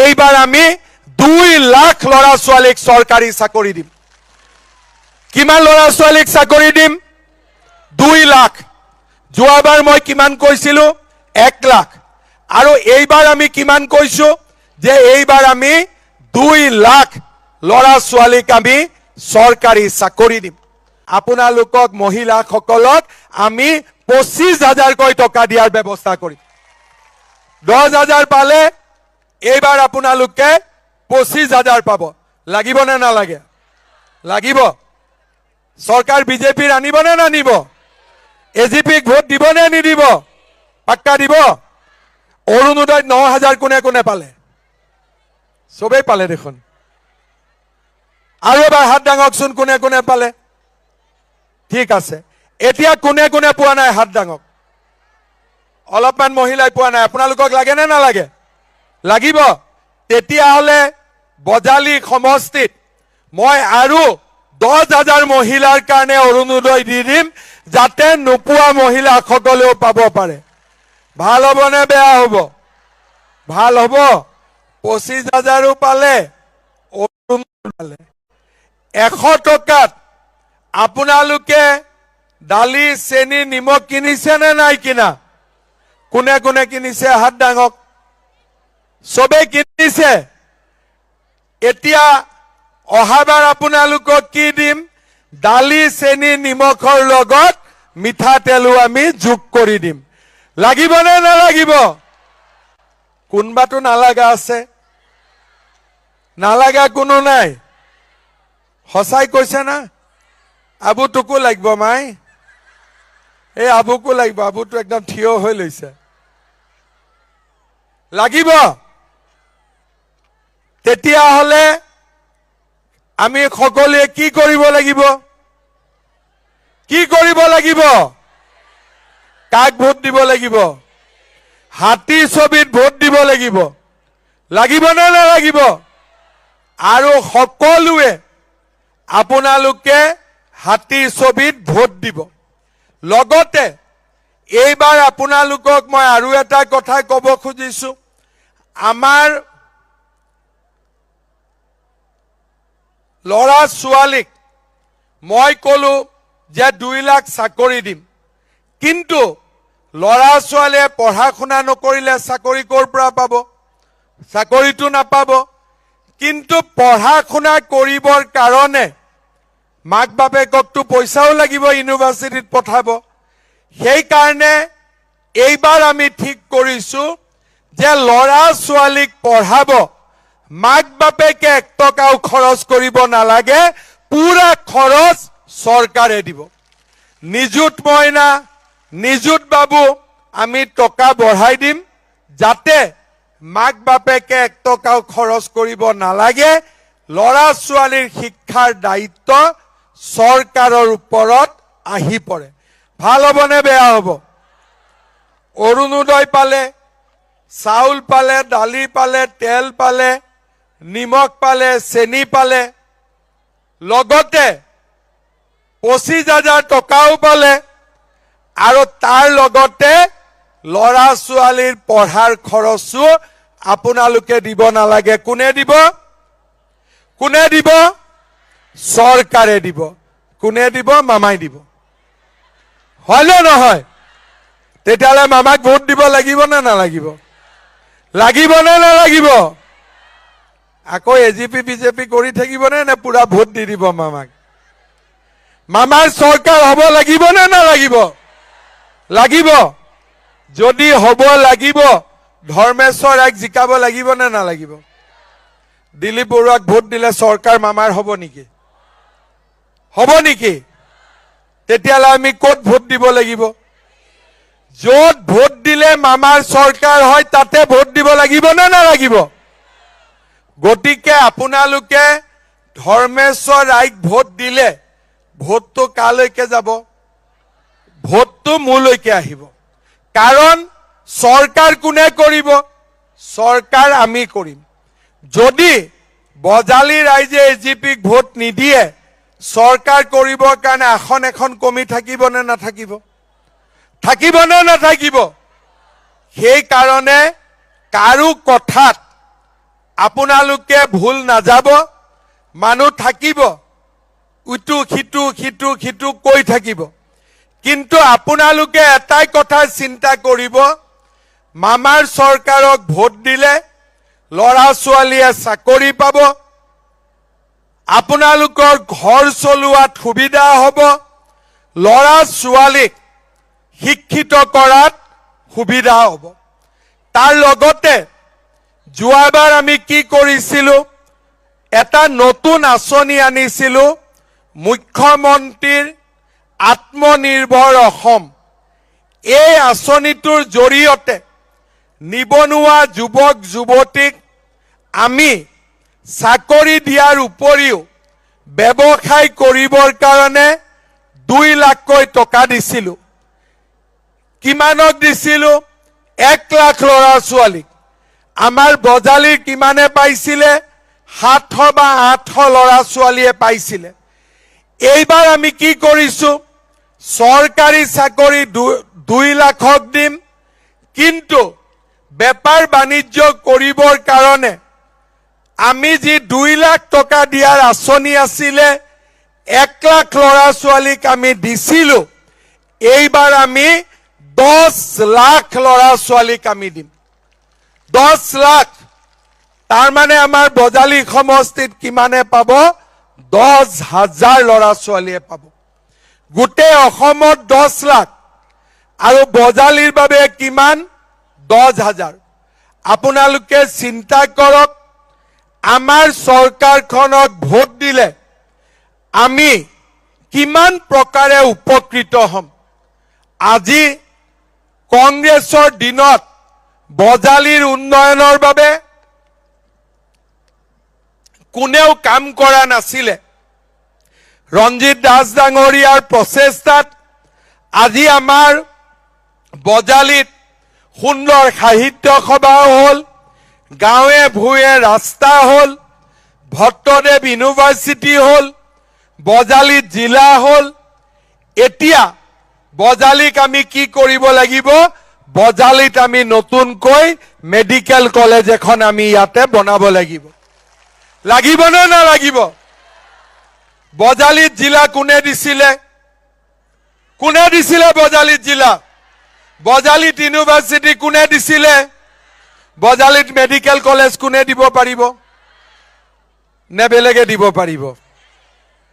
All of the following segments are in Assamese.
এইবাৰ আমি 2 লাখ ল'ৰা ছোৱালীক চৰকাৰী চাকৰি দিম। কিমান ল'ৰা ছোৱালীক চাকৰি দিম? 2 লাখ। যোৱাবাৰ মই কিমান কৈছিলো? 1 লাখ। আৰু এইবাৰ আমি কিমান কৈছো? যে এইবাৰ আমি 2 লাখ ল'ৰা ছোৱালীক আমি চৰকাৰী চাকৰি দিম। আপোনালোকক মহিলাসকলক আমি 25,000কৈ টকা দিয়াৰ ব্যৱস্থা কৰিম। 10,000 পালে এইবাৰ আপোনালোকে 25,000 পাব। লাগিব নে নালাগে? লাগিব। চৰকাৰ বিজেপিৰ আনিব নে নানিব? এজিপিক ভোট দিব নে নিদিব? পাক্কা দিব। অৰুণোদয় 9,000 কোনে কোনে পালে? চবেই পালে দেখোন। আৰু এবাৰ হাত দাঙকচোন কোনে কোনে পালে। ঠিক আছে, এতিয়া কোনে কোনে পোৱা নাই হাত দাঙক। অলপমান মহিলাই পোৱা নাই। আপোনালোকক লাগে নে নালাগে? লাগিব। তেতিয়াহ'লে বজালী সমষ্টিত মই আৰু 10,000 মহিলাৰ কাৰণে অৰুণোদয় দি দিম, যাতে নোপোৱা মহিলাসকলেও পাব পাৰে। ভাল হ'ব নে বেয়া হ'ব? ভাল হ'ব। 25,000ও পালে, অৰুণোদয় পালে। 100 টকাত আপোনালোকে দালি চেনি নিমখ কিনিছে নে নাই কিনা? কোনে কোনে কিনিছে হাত দাঙক। চবেই কিনিছে। এতিয়া অহাবাৰ আপোনালোকক কি দিম? দালি চেনি নিমখৰ লগত মিঠাতেলো আমি যোগ কৰি দিম। লাগিব নে নালাগিব? কোনবাটো নালাগা আছে? নালাগা কোনো নাই? সঁচাই কৈছে না? আবুটোকো লাগিব মাই। এই আবুকো লাগিব। আবুটো একদম থিয় হৈ লৈছে। লাগিব। তেতিয়াহ'লে আমি সকলোৱে কি কৰিব লাগিব? কি কৰিব লাগিব? কাক ভোট দিব লাগিব? হাতী ছবিত ভোট দিব লাগিব। লাগিব নে নালাগিব? আৰু সকলোৱে আপোনালোকে হাতী ছবিত ভোট দিব। লগতে এইবাৰ আপোনালোকক মই আৰু এটা কথা ক'ব খুজিছো। আমাৰ ল'ৰা ছোৱালীক মই ক'লো যে 2 লাখ চাকৰি দিম, কিন্তু ল'ৰা ছোৱালীয়ে পঢ়া শুনা নকৰিলে চাকৰি ক'ৰ পৰা পাব? চাকৰিটো নাপাব। কিন্তু পঢ়া শুনা কৰিবৰ কাৰণে মাক বাপেককতো পইচাও লাগিব, ইউনিভাৰ্চিটিত পঠাব। সেইকাৰণে এইবাৰ আমি ঠিক কৰিছো যে ল'ৰা ছোৱালীক পঢ়াব, মাক বাপেকে 1 টকাও খৰচ কৰিব নালাগে, পুৰা খৰচ চৰকাৰে দিব। নিযুত মইনা, নিযুত বাবু আমি টকা বঢ়াই দিম, যাতে মাক বাপেকে 1 টকাও খৰচ কৰিব নালাগে। ল'ৰা ছোৱালীৰ শিক্ষাৰ দায়িত্ব চৰকাৰৰ ওপৰত আহি পৰে। ভাল হ'ব নে বেয়া হ'ব? অৰুণোদয় পালে, চাউল পালে, দালি পালে, তেল পালে, নিমখ পালে, চেনি পালে, লগতে 25,000 টকাও পালে, আৰু তাৰ লগতে ল'ৰা ছোৱালীৰ পঢ়াৰ খৰচো আপোনালোকে দিব নালাগে। কোনে দিব? কোনে দিব? চৰকাৰে দিব। কোনে দিব? মামাই দিব। হয় নে নহয়? তেতিয়াহ'লে মামাক ভোট দিব লাগিব নে নালাগিব? লাগিব নে নালাগিব? আকৌ এজিপি বিজেপি কৰি থাকিবনে নে পুৰা ভোট দি দিব মামাক? মামাৰ চৰকাৰ হ'ব লাগিব নে নালাগিব? লাগিব। যদি হ'ব লাগিব, ধৰ্মেশ্বৰ ৰায়ক জিকাব লাগিব নে নালাগিব? দিলীপ বৰুৱাক ভোট দিলে চৰকাৰ মামাৰ হ'ব নেকি? হ'ব নেকি? তেতিয়াহ'লে আমি ক'ত ভোট দিব লাগিব? য'ত ভোট দিলে মামাৰ চৰকাৰ হয় তাতে ভোট দিব লাগিব নে নালাগিব? গতিকে আপোনালোকে ধৰ্মেশ্বৰ ৰায়ক ভোট দিলে ভোটটো কালৈকে যাব? ভোটটো মোলৈকে আহিব। কাৰণ চৰকাৰ কোনে কৰিব? চৰকাৰ আমি কৰিম। যদি বজালী ৰাইজে এজিপিক ভোট নিদিয়ে, চৰকাৰ কৰিবৰ কাৰণে এখন কমি থাকিব নে নাথাকিব? থাকিব নে নাথাকিব? সেই কাৰণে কাৰো কথাত আপোনালোকে ভুল নাযাব, মানুহ থাকিব, ইটো সিটো কৈ থাকিব, কিন্তু আপোনালোকে এটাই কথা চিন্তা কৰিব, মামাৰ চৰকাৰক ভোট দিলে ল'ৰা ছোৱালীয়ে চাকৰি পাব, আপোনালোকৰ ঘৰ চলোৱাত সুবিধা হ'ব, ল'ৰা ছোৱালীক শিক্ষিত কৰাত সুবিধা হ'ব। তাৰ লগতে যোৱাবাৰ আমি কি কৰিছিলো, এটা নতুন আঁচনি আনিছিলো, মুখ্যমন্ত্ৰীৰ আত্মনিৰ্ভৰ অসম। এই আঁচনিটোৰ জৰিয়তে নিবনুৱা যুৱক যুৱতীক আমি চাকৰি দিয়াৰ উপৰিও ব্যৱসায় কৰিবৰ কাৰণে 2 লাখকৈ টকা দিছিলো। কিমানক দিছিলো? 1 লাখ ল'ৰা ছোৱালীক। আমাৰ বজালীৰ কিমানে পাইছিলে? 700 বা 800 ল'ৰা ছোৱালীয়ে পাইছিলে। এইবাৰ আমি কি কৰিছো, চৰকাৰী চাকৰি 2 লাখক দিম, কিন্তু বেপাৰ বাণিজ্য কৰিবৰ কাৰণে আমি যি 2 লাখ টকা দিয়াৰ আঁচনি আছিলে 1 লাখ ল'ৰা ছোৱালীক আমি দিছিলো, এইবাৰ আমি 10 লাখ ল'ৰা ছোৱালীক আমি দিম। 10 লাখ, তাৰ মানে আমাৰ বজালী সমষ্টিত কিমানে পাব? 10,000 ল'ৰা ছোৱালীয়ে পাব। গোটেই অসমত 10 লাখ আৰু বজালীৰ বাবে কিমান? 10,000। আপোনালোকে চিন্তা কৰক, আমাৰ চৰকাৰখনক ভোট দিলে আমি কিমান প্ৰকাৰে উপকৃত হ'ম। আজি কংগ্ৰেছৰ দিনত বজালীৰ উন্নয়নৰ বাবে কোনেও কাম কৰা নাছিলে। ৰঞ্জিত দাস ডাঙৰীয়াৰ প্ৰচেষ্টাত আজি আমাৰ বজালীত সুন্দৰ সাহিত্য সভা হ'ল, গাঁৱে ভূঞে ৰাস্তা হ'ল, ভট্টদেৱ ইউনিভাৰ্চিটি হ'ল, বজালীত জিলা হ'ল। এতিয়া বজালীক আমি কি কৰিব লাগিব? বজালীত আমি নতুনকৈ মেডিকেল কলেজ এখন আমি ইয়াতে বনাব লাগিব। লাগিব নে নালাগিব? বজালীত জিলা কোনে দিছিলে? কোনে দিছিলে বজালীত জিলা? বজালীত ইউনিভাৰ্চিটি কোনে দিছিলে? বজালীত মেডিকেল কলেজ কোনে দিব পাৰিব? নে বেলেগে দিব পাৰিব?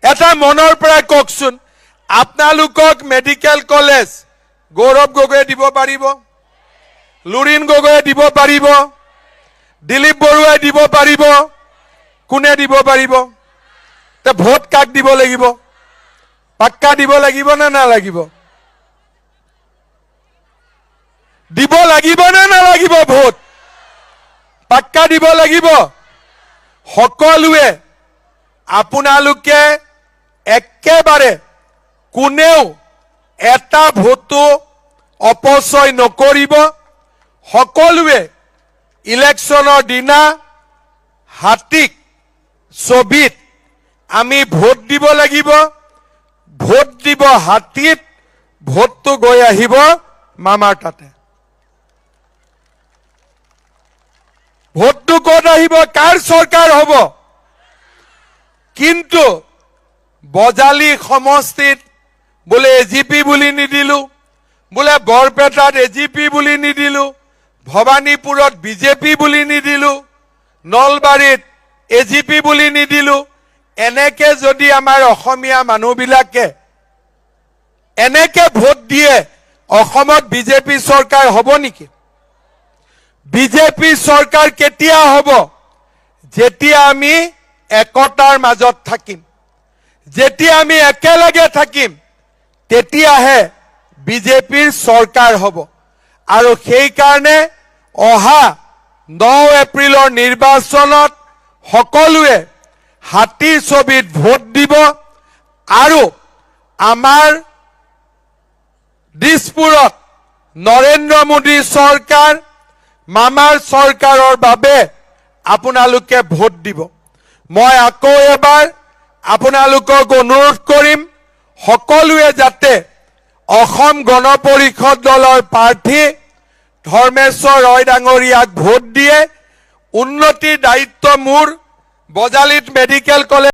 এটা মনৰ পৰা কওকচোন, আপোনালোকক মেডিকেল কলেজ গৌৰৱ গগৈয়ে দিব পাৰিব? লুৰিণ গগৈয়ে দিব পাৰিব? দিলীপ বৰুৱাই দিব পাৰিব? কোনে দিব পাৰিব? তে ভোট কাক দিব লাগিব? পাক্কা দিব লাগিব নে নালাগিব? দিব লাগিব নে নালাগিব? ভোট পাক্কা দিব লাগিব। সকলোৱে আপোনালোকে একেবাৰে কোনেও এটা ভোটো অপচয় নকৰিব। সকলোৱে ইলেকশ্যনৰ দিনা হাতীক ছবিত আমি ভোট দিব লাগিব। ভোট দিব হাতীত, ভোটটো গৈ আহিব মামাৰ তাতে। ভোটটো ক'ত আহিব? কাৰ চৰকাৰ হ'ব? কিন্তু বজালী সমষ্টিত বোলে এজিপি বুলি নিদিলো, বোলে বৰপেটাত এজিপি বুলি নিদিলো, ভবানীপুৰত বিজেপি বুলি নিদিলো, নলবাৰীত এজিপি বুলি নিদিলো। এনেকে যদি আমাৰ অসমীয়া মানুহবিলাকে এনেকে ভোট দিয়ে, অসমত বিজেপি চৰকাৰ হ'ব নেকি? বিজেপি চৰকাৰ কেতিয়া হ'ব? যেতিয়া আমি একতাৰ মাজত থাকিম, যেতিয়া আমি একেলগে থাকিম, তেতিয়াহে বিজেপিৰ চৰকাৰ হ'ব। আৰু সেইকাৰণে অহা 9 এপ্ৰিলৰ নিৰ্বাচনত সকলোৱে হাতীৰ ছবিত ভোট দিব। আৰু আমাৰ দিছপুৰত নৰেন্দ্ৰ মোদী চৰকাৰ, মামাৰ চৰকাৰৰ বাবে আপোনালোকে ভোট দিব। মই আকৌ এবাৰ আপোনালোকক অনুৰোধ কৰিম, সকলোৱে যাতে অসম গণ পৰিষদ দলৰ প্ৰাৰ্থী ধৰ্মেশ্বৰ ৰয় ডাঙৰীয়াক ভোট দিয়ে। উন্নতিৰ দায়িত্ব মোৰ বজালিত মেডিকেল কলেজ